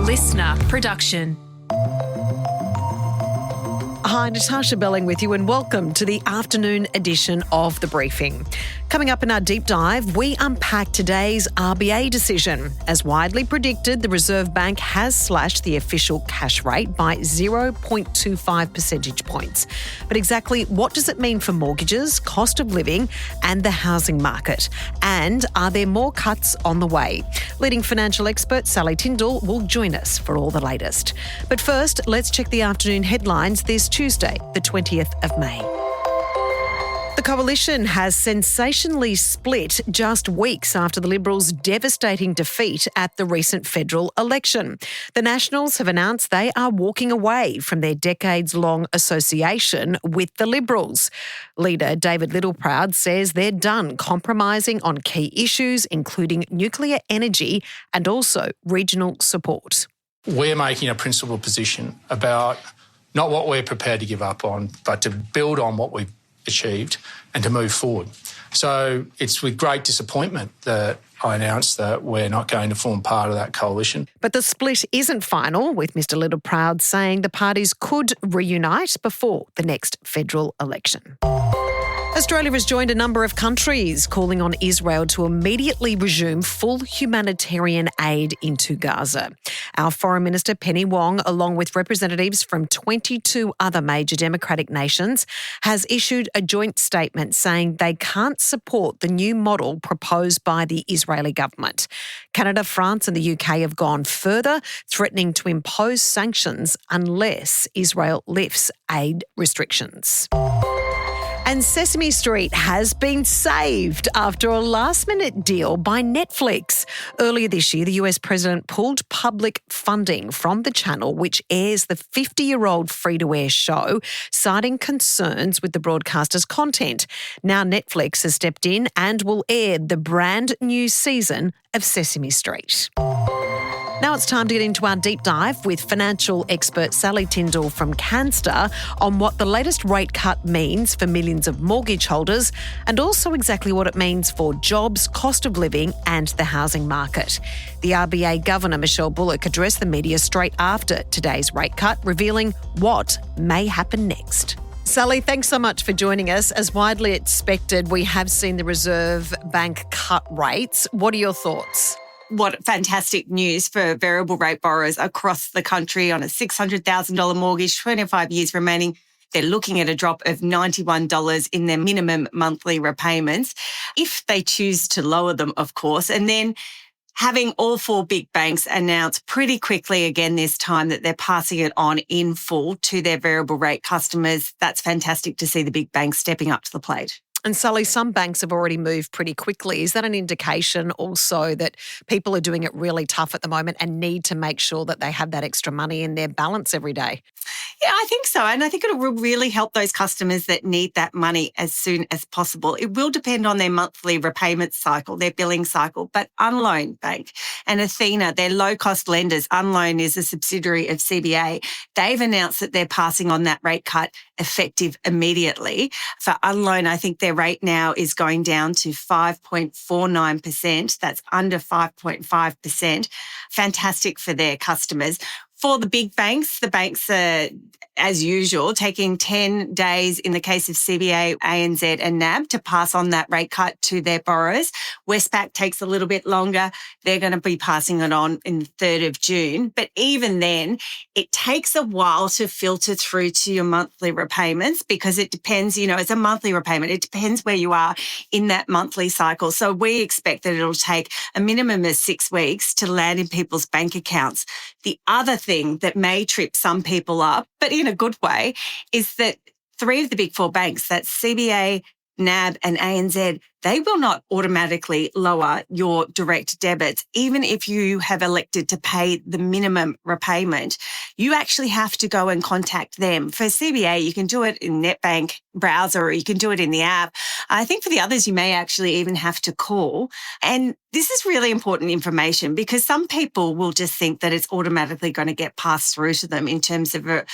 listener production. Hi, Natarsha Belling with you and welcome to the afternoon edition of The Briefing. Coming up in our deep dive, we unpack today's RBA decision. As widely predicted, the Reserve Bank has slashed the official cash rate by 0.25 percentage points. But exactly what does it mean for mortgages, cost of living and the housing market? And are there more cuts on the way? Leading financial expert Sally Tindall will join us for all the latest. But first, let's check the afternoon headlines this Tuesday, the 20th of May. The coalition has sensationally split just weeks after the Liberals' devastating defeat at the recent federal election. The Nationals have announced they are walking away from their decades-long association with the Liberals. Leader David Littleproud says they're done compromising on key issues, including nuclear energy and also regional support. We're making a principled position about not what we're prepared to give up on, but to build on what we've achieved and to move forward. So it's with great disappointment that I announced that we're not going to form part of that coalition. But the split isn't final, with Mr Littleproud saying the parties could reunite before the next federal election. Australia has joined a number of countries calling on Israel to immediately resume full humanitarian aid into Gaza. Our Foreign Minister Penny Wong, along with representatives from 22 other major democratic nations, has issued a joint statement saying they can't support the new model proposed by the Israeli government. Canada, France and the UK have gone further, threatening to impose sanctions unless Israel lifts aid restrictions. And Sesame Street has been saved after a last-minute deal by Netflix. Earlier this year, the US president pulled public funding from the channel, which airs the 50-year-old free-to-air show, citing concerns with the broadcaster's content. Now Netflix has stepped in and will air the brand new season of Sesame Street. Now it's time to get into our deep dive with financial expert Sally Tindall from Canstar on what the latest rate cut means for millions of mortgage holders and also exactly what it means for jobs, cost of living and the housing market. The RBA Governor, Michelle Bullock, addressed the media straight after today's rate cut, revealing what may happen next. Sally, thanks so much for joining us. As widely expected, we have seen the Reserve Bank cut rates. What are your thoughts? What fantastic news for variable rate borrowers across the country on a $600,000 mortgage, 25 years remaining. They're looking at a drop of $91 in their minimum monthly repayments, if they choose to lower them, of course. And then having all four big banks announce pretty quickly again this time that they're passing it on in full to their variable rate customers. That's fantastic to see the big banks stepping up to the plate. And Sally, some banks have already moved pretty quickly. Is that an indication also that people are doing it really tough at the moment and need to make sure that they have that extra money in their balance every day? Yeah, I think so. And I think it will really help those customers that need that money as soon as possible. It will depend on their monthly repayment cycle, their billing cycle. But Unloan Bank and Athena, their low-cost lenders, Unloan is a subsidiary of CBA, they've announced that they're passing on that rate cut effective immediately. For Unloan, I think their rate now is going down to 5.49%. That's under 5.5%. Fantastic for their customers. For the big banks, the banks are, as usual, taking 10 days in the case of CBA, ANZ and NAB to pass on that rate cut to their borrowers. Westpac takes a little bit longer. They're going to be passing it on in the 3rd of June. But even then, it takes a while to filter through to your monthly repayments because it depends, it's a monthly repayment. It depends where you are in that monthly cycle. So we expect that it'll take a minimum of 6 weeks to land in people's bank accounts. The other thing that may trip some people up, but in a good way, is that 3 of the big 4 banks, that's CBA, NAB and ANZ, they will not automatically lower your direct debits. Even if you have elected to pay the minimum repayment, you actually have to go and contact them. For CBA, you can do it in NetBank browser or you can do it in the app. I think for the others, you may actually even have to call. And this is really important information because some people will just think that it's automatically going to get passed through to them in terms of a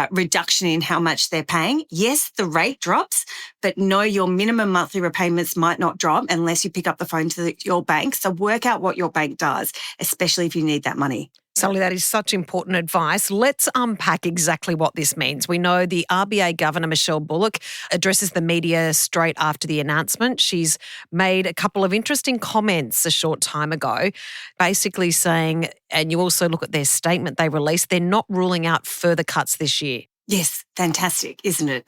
reduction in how much they're paying. Yes, the rate drops, but no, your minimum monthly repayments might not drop unless you pick up the phone to your bank. So work out what your bank does, especially if you need that money. Sally, that is such important advice. Let's unpack exactly what this means. We know the RBA Governor, Michelle Bullock, addresses the media straight after the announcement. She's made a couple of interesting comments a short time ago, basically saying, and you also look at their statement they released, they're not ruling out further cuts this year. Yes, fantastic, isn't it?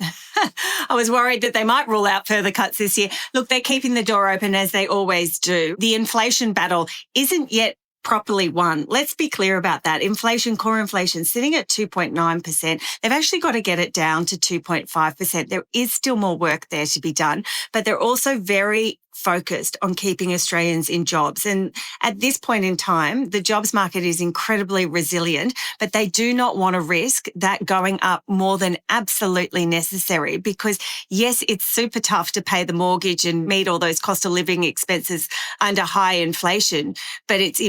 I was worried that they might rule out further cuts this year. Look, they're keeping the door open as they always do. The inflation battle isn't yet properly won. Let's be clear about that. Inflation, core inflation, sitting at 2.9%. They've actually got to get it down to 2.5%. There is still more work there to be done, but they're also very focused on keeping Australians in jobs. And at this point in time, the jobs market is incredibly resilient, but they do not want to risk that going up more than absolutely necessary because, yes, it's super tough to pay the mortgage and meet all those cost of living expenses under high inflation, but it's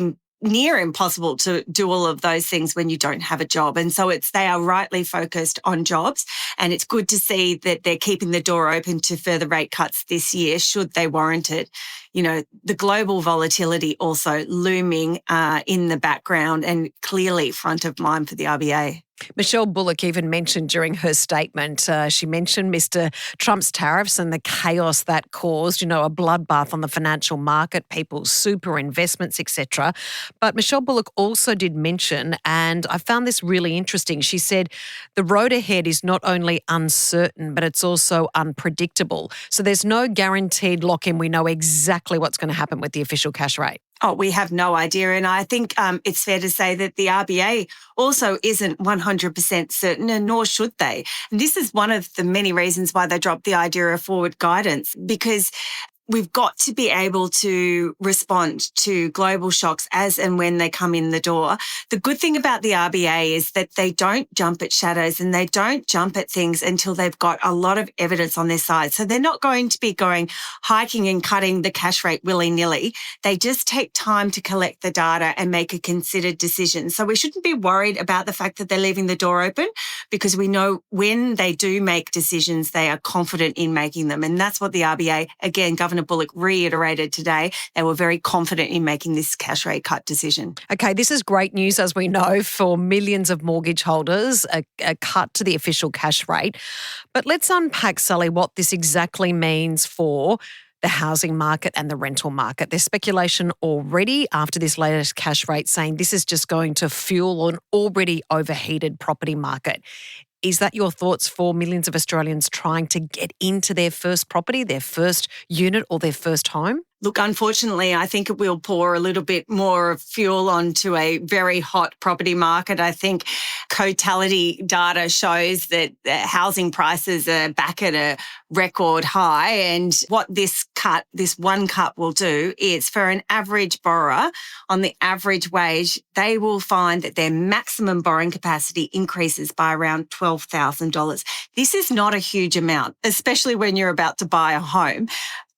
near impossible to do all of those things when you don't have a job. And so they are rightly focused on jobs. And it's good to see that they're keeping the door open to further rate cuts this year, should they warrant it. You know, the global volatility also looming in the background and clearly front of mind for the RBA. Michelle Bullock even mentioned during her statement, she mentioned Mr. Trump's tariffs and the chaos that caused, a bloodbath on the financial market, people's super investments, etc. But Michelle Bullock also did mention, and I found this really interesting, she said the road ahead is not only uncertain, but it's also unpredictable. So there's no guaranteed lock-in. We know exactly what's going to happen with the official cash rate. Oh, we have no idea. And I think it's fair to say that the RBA also isn't 100% certain, and nor should they. And this is one of the many reasons why they dropped the idea of forward guidance, because we've got to be able to respond to global shocks as and when they come in the door. The good thing about the RBA is that they don't jump at shadows and they don't jump at things until they've got a lot of evidence on their side. So they're not going to be hiking and cutting the cash rate willy-nilly. They just take time to collect the data and make a considered decision. So we shouldn't be worried about the fact that they're leaving the door open, because we know when they do make decisions, they are confident in making them. And that's what the RBA, again, Governor Bullock reiterated today. They were very confident in making this cash rate cut decision. Okay, this is great news, as we know, for millions of mortgage holders, a cut to the official cash rate. But let's unpack, Sally, what this exactly means for the housing market and the rental market. There's speculation already after this latest cash rate saying this is just going to fuel an already overheated property market. Is that your thoughts for millions of Australians trying to get into their first property, their first unit or their first home? Look, unfortunately, I think it will pour a little bit more fuel onto a very hot property market. I think Cotality data shows that housing prices are back at a record high. And what this one cut will do is, for an average borrower on the average wage, they will find that their maximum borrowing capacity increases by around $12,000. This is not a huge amount, especially when you're about to buy a home,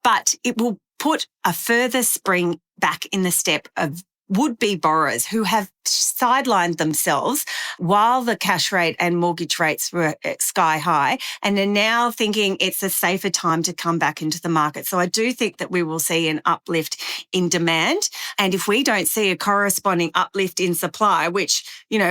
but it will put a further spring back in the step of would-be borrowers who have sidelined themselves while the cash rate and mortgage rates were sky high and are now thinking it's a safer time to come back into the market. So I do think that we will see an uplift in demand. And if we don't see a corresponding uplift in supply, which,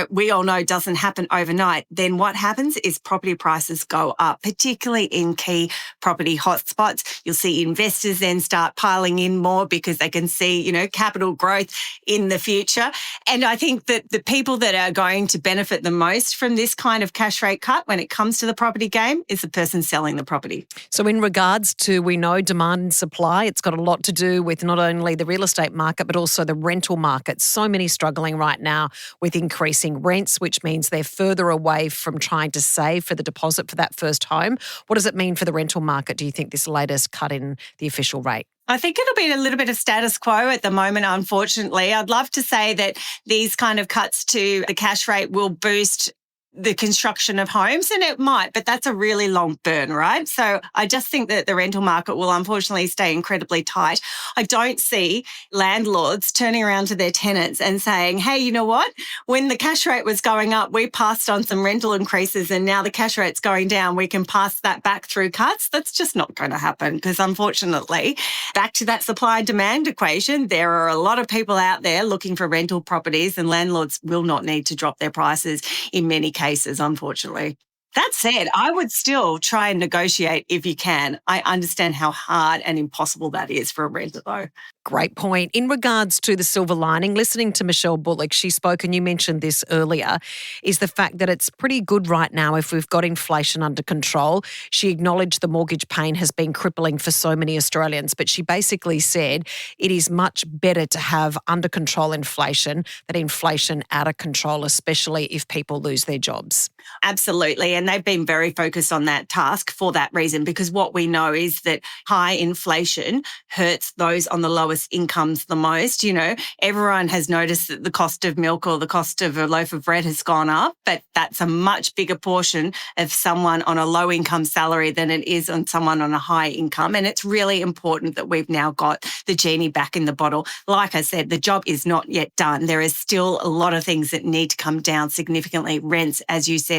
we all know doesn't happen overnight, then what happens is property prices go up, particularly in key property hotspots. You'll see investors then start piling in more because they can see, capital growth in the future. And I think that the people that are going to benefit the most from this kind of cash rate cut when it comes to the property game is the person selling the property. So in regards to, we know, demand and supply, it's got a lot to do with not only the real estate market, but also the rental market. So many struggling right now with increasing rents, which means they're further away from trying to save for the deposit for that first home. What does it mean for the rental market, do you think, this latest cut in the official rate? I think it'll be a little bit of status quo at the moment, unfortunately. I'd love to say that these kind of cuts to the cash rate will boost the construction of homes, and it might, but that's a really long burn, right? So I just think that the rental market will unfortunately stay incredibly tight. I don't see landlords turning around to their tenants and saying, hey, you know what? When the cash rate was going up, we passed on some rental increases and now the cash rate's going down. We can pass that back through cuts. That's just not going to happen because unfortunately, back to that supply and demand equation, there are a lot of people out there looking for rental properties and landlords will not need to drop their prices in many cases, unfortunately. That said, I would still try and negotiate if you can. I understand how hard and impossible that is for a renter, though. Great point. In regards to the silver lining, listening to Michelle Bullock, she spoke, and you mentioned this earlier, is the fact that it's pretty good right now if we've got inflation under control. She acknowledged the mortgage pain has been crippling for so many Australians, but she basically said it is much better to have under control inflation than inflation out of control, especially if people lose their jobs. Absolutely. And they've been very focused on that task for that reason, because what we know is that high inflation hurts those on the lowest incomes the most. You know, everyone has noticed that the cost of milk or the cost of a loaf of bread has gone up, but that's a much bigger portion of someone on a low income salary than it is on someone on a high income. And it's really important that we've now got the genie back in the bottle. Like I said, the job is not yet done. There is still a lot of things that need to come down significantly. Rents, as you said,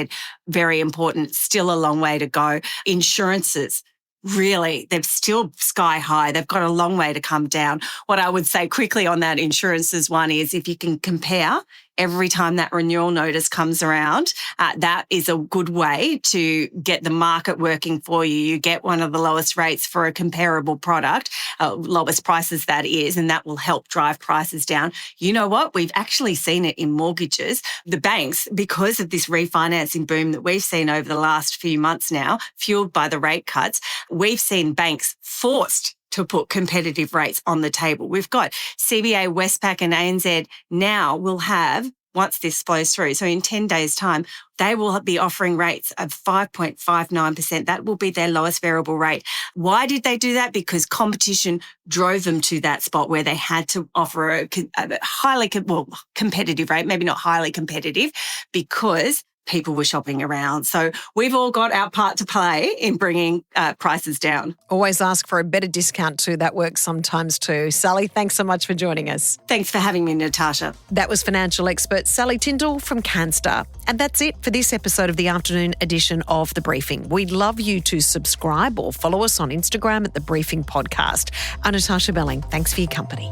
very important, still a long way to go. Insurances, really, they're still sky high. They've got a long way to come down. What I would say quickly on that insurances one is if you can compare every time that renewal notice comes around, that is a good way to get the market working for you. You get one of the lowest rates for a comparable product, lowest prices that is, and that will help drive prices down. You know what? We've actually seen it in mortgages. The banks, because of this refinancing boom that we've seen over the last few months now, fueled by the rate cuts, we've seen banks forced to put competitive rates on the table. We've got CBA, Westpac and ANZ now will have, once this flows through, so in 10 days' time, they will be offering rates of 5.59%. That will be their lowest variable rate. Why did they do that? Because competition drove them to that spot where they had to offer a highly competitive rate, maybe not highly competitive, because people were shopping around. So we've all got our part to play in bringing prices down. Always ask for a better discount too. That works sometimes too. Sally, thanks so much for joining us. Thanks for having me, Natasha. That was financial expert Sally Tindall from Canstar. And that's it for this episode of the afternoon edition of The Briefing. We'd love you to subscribe or follow us on Instagram at The Briefing Podcast. I'm Natasha Belling. Thanks for your company.